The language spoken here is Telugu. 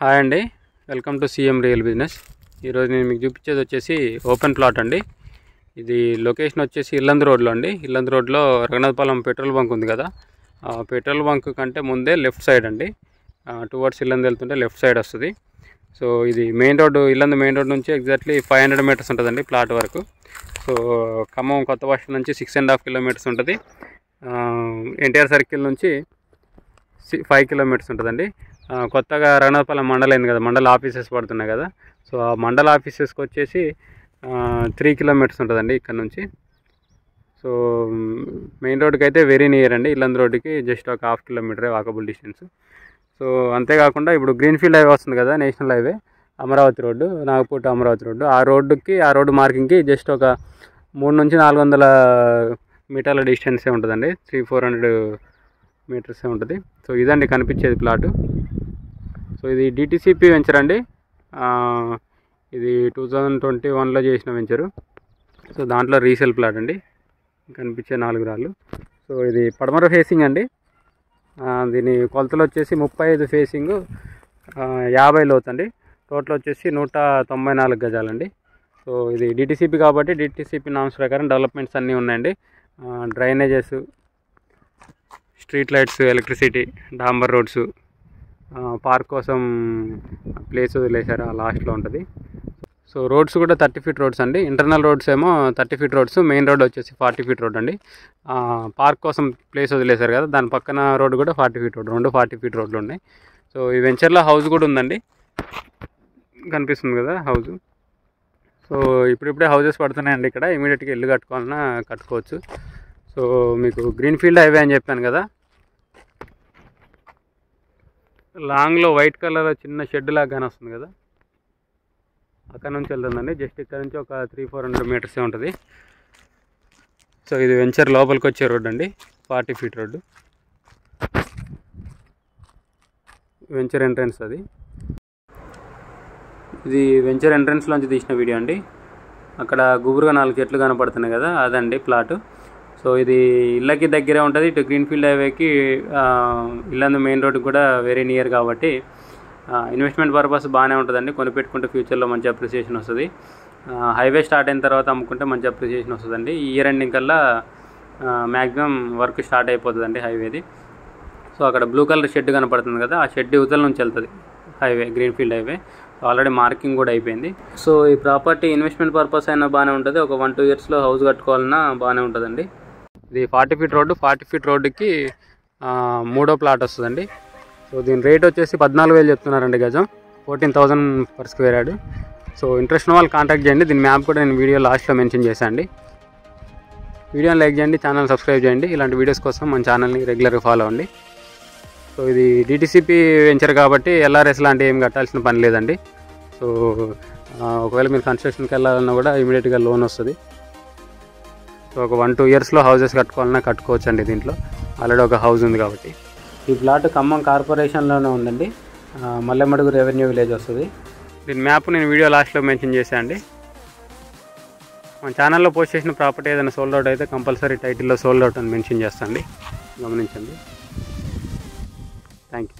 హాయ్ అండి, welcome to CM real business. ఈరోజు నేను మీకు చూపించేది వచ్చేసి ఓపెన్ ప్లాట్ అండి. ఇది లొకేషన్ వచ్చేసి ఇల్లందు రోడ్లో అండి. ఇల్లందు రోడ్లో రఘునాథపాలెం పెట్రోల్ బంక్ ఉంది కదా, ఆ పెట్రోల్ బంక్ కంటే ముందే లెఫ్ట్ సైడ్ అండి. టువర్డ్స్ ఇల్లందు వెళ్తుంటే లెఫ్ట్ సైడ్ వస్తుంది. సో ఇది main road, Illandu main road నుంచి ఎగ్జాక్ట్లీ 500 మీటర్స్ ఉంటుందండి ప్లాట్ వరకు. సో ఖమ్మం కొత్త బస్ స్టాండ్ నుంచి 6.5 కిలోమీటర్స్ ఉంటుంది. ఎన్టీఆర్ సర్కిల్ నుంచి 5 కిలోమీటర్స్ ఉంటుందండి. కొత్తగా రఘునాథపాలెం మండలం అయింది కదా, మండల ఆఫీసెస్ పడుతున్నాయి కదా. సో ఆ మండల ఆఫీసెస్కి వచ్చేసి 3 కిలోమీటర్స్ ఉంటుందండి ఇక్కడ నుంచి. సో మెయిన్ రోడ్కి అయితే వెరీ నియర్ అండి. ఇల్లందు రోడ్డుకి జస్ట్ ఒక 1/2 కిలోమీటరే వాకబుల్ డిస్టెన్స్. సో అంతేకాకుండా ఇప్పుడు గ్రీన్ఫీల్డ్ హైవే వస్తుంది కదా, national highway Amaravati road, Nagpur to Amaravati road. ఆ రోడ్డు మార్కింగ్కి జస్ట్ ఒక 300 నుంచి 400 మీటర్ల డిస్టెన్సే ఉంటుందండి. 300-400 మీటర్సే ఉంటుంది. సో ఇదండి కనిపించేది ప్లాటు. సో ఇది డిటిసిపి వెంచర్ అండి. ఇది 2021లో చేసిన వెంచరు. సో దాంట్లో రీసేల్ ప్లాట్ అండి, కనిపించే 4 రాళ్ళు. సో ఇది పడమర ఫేసింగ్ అండి. దీని కొలతలు వచ్చేసి 35 ఫేసింగ్, 50 లోతు అండి. టోటల్ వచ్చేసి 194 గజాలండి. సో ఇది డిటిసిపి కాబట్టి డిటిసిపి నామ్స్ ప్రకారం డెవలప్మెంట్స్ అన్నీ ఉన్నాయండి. డ్రైనేజెస్, స్ట్రీట్ లైట్స్, ఎలక్ట్రిసిటీ, డాంబర్ రోడ్స్, పార్క్ కోసం ప్లేస్ వదిలేశారు, ఆ లాస్ట్లో ఉంటుంది. సో రోడ్స్ కూడా 30 ఫీట్ రోడ్స్ అండి. ఇంటర్నల్ రోడ్స్ ఏమో 30 ఫీట్ రోడ్స్, మెయిన్ రోడ్ వచ్చేసి 40 ఫీట్ రోడ్ అండి. పార్క్ కోసం ప్లేస్ వదిలేశారు కదా, దాని పక్కన రోడ్డు కూడా 40 ఫీట్ రోడ్, 2 40 ఫీట్ రోడ్లు ఉన్నాయి. సో ఈ వెంచర్లో హౌస్ కూడా ఉందండి, కనిపిస్తుంది కదా హౌస్. సో ఇప్పుడిప్పుడే హౌసెస్ పడుతున్నాయండి ఇక్కడ. ఇమీడియట్గా ఇల్లు కట్టుకోవాలన్నా కట్టుకోవచ్చు. సో మీకు గ్రీన్ఫీల్డ్ హైవే అని చెప్పాను కదా, లాంగ్లో వైట్ కలర్ చిన్న షెడ్ లాగానే వస్తుంది కదా, అక్కడ నుంచి వెళ్తుందండి. జస్ట్ ఇక్కడ నుంచి ఒక 300-400 మీటర్సే ఉంటుంది. సో ఇది వెంచర్ లోపలికి వచ్చే రోడ్ అండి, 40 ఫీట్ రోడ్డు. వెంచర్ ఎంట్రన్స్ అది. ఇది వెంచర్ ఎంట్రన్స్లోంచి తీసిన వీడియో అండి. అక్కడ గుబురుగా 4 చెట్లు కనపడుతున్నాయి కదా, అదండి ప్లాటు. సో ఇది ఇళ్ళకి దగ్గరే ఉంటుంది. ఇటు గ్రీన్ఫీల్డ్ హైవేకి, ఇల్లందు మెయిన్ రోడ్కి కూడా వెరీ నియర్ కాబట్టి ఇన్వెస్ట్మెంట్ పర్పస్ బాగానే ఉంటుందండి. కొనిపెట్టుకుంటే ఫ్యూచర్లో మంచి అప్రిసియేషన్ వస్తుంది. హైవే స్టార్ట్ అయిన తర్వాత అమ్ముకుంటే మంచి అప్రిసియేషన్ వస్తుందండి. ఈ ఇయర్ ఎండింగ్ కల్లా మ్యాక్సిమం వర్క్ స్టార్ట్ అయిపోతుందండి హైవేది. సో అక్కడ బ్లూ కలర్ షెడ్ కనపడుతుంది కదా, ఆ షెడ్ యువతల నుంచి వెళ్తుంది highway, greenfield highway. Already marking కూడా అయిపోయింది. సో ఈ ప్రాపర్టీ ఇన్వెస్ట్మెంట్ పర్పస్ అయినా బాగానే ఉంటుంది. ఒక 1-2 ఇయర్స్లో హౌస్ కట్టుకోవాలన్నా బాగానే ఉంటుందండి. ఇది 40 ఫీట్ రోడ్డు. 40 ఫీట్ రోడ్డుకి 3వ ప్లాట్ వస్తుందండి. సో దీని రేట్ వచ్చేసి 14,000 చెప్తున్నారండి గజం, 14,000 per square yard. So interest ఉన్న వాళ్ళు కాంటాక్ట్ చేయండి. దీని మ్యాప్ కూడా నేను వీడియో లాస్ట్లో మెన్షన్ చేశాను అండి. వీడియోని లైక్ చేయండి, ఛానల్ సబ్స్క్రైబ్ చేయండి. ఇలాంటి వీడియోస్ కోసం మన ఛానల్ని రెగ్యులర్గా ఫాలో అవ్వండి. సో ఇది డిటిసిపి వెంచర్ కాబట్టి ఎల్ఆర్ఎస్ లాంటివి ఏం కట్టాల్సిన పని లేదండి. సో ఒకవేళ మీరు కన్స్ట్రక్షన్కి వెళ్ళాలన్నా కూడా ఇమీడియట్గా లోన్ వస్తుంది. సో ఒక 1-2 ఇయర్స్లో హౌసెస్ కట్టుకోవాలన్నా కట్టుకోవచ్చు అండి. దీంట్లో ఆల్రెడీ ఒక హౌస్ ఉంది కాబట్టి. ఈ ప్లాట్ ఖమ్మం కార్పొరేషన్లోనే ఉందండి, మల్లెమడుగు రెవెన్యూ విలేజ్ వస్తుంది. దీని మ్యాప్ నేను వీడియో లాస్ట్లో మెన్షన్ చేశాను అండి. మన ఛానల్లో పోస్ట్ చేసిన ప్రాపర్టీ ఏదైనా సోల్డ్ అవుట్ అయితే కంపల్సరీ టైటిల్లో సోల్డ్ అవుట్ అని మెన్షన్ చేస్తాను అండి, గమనించండి. Thank you.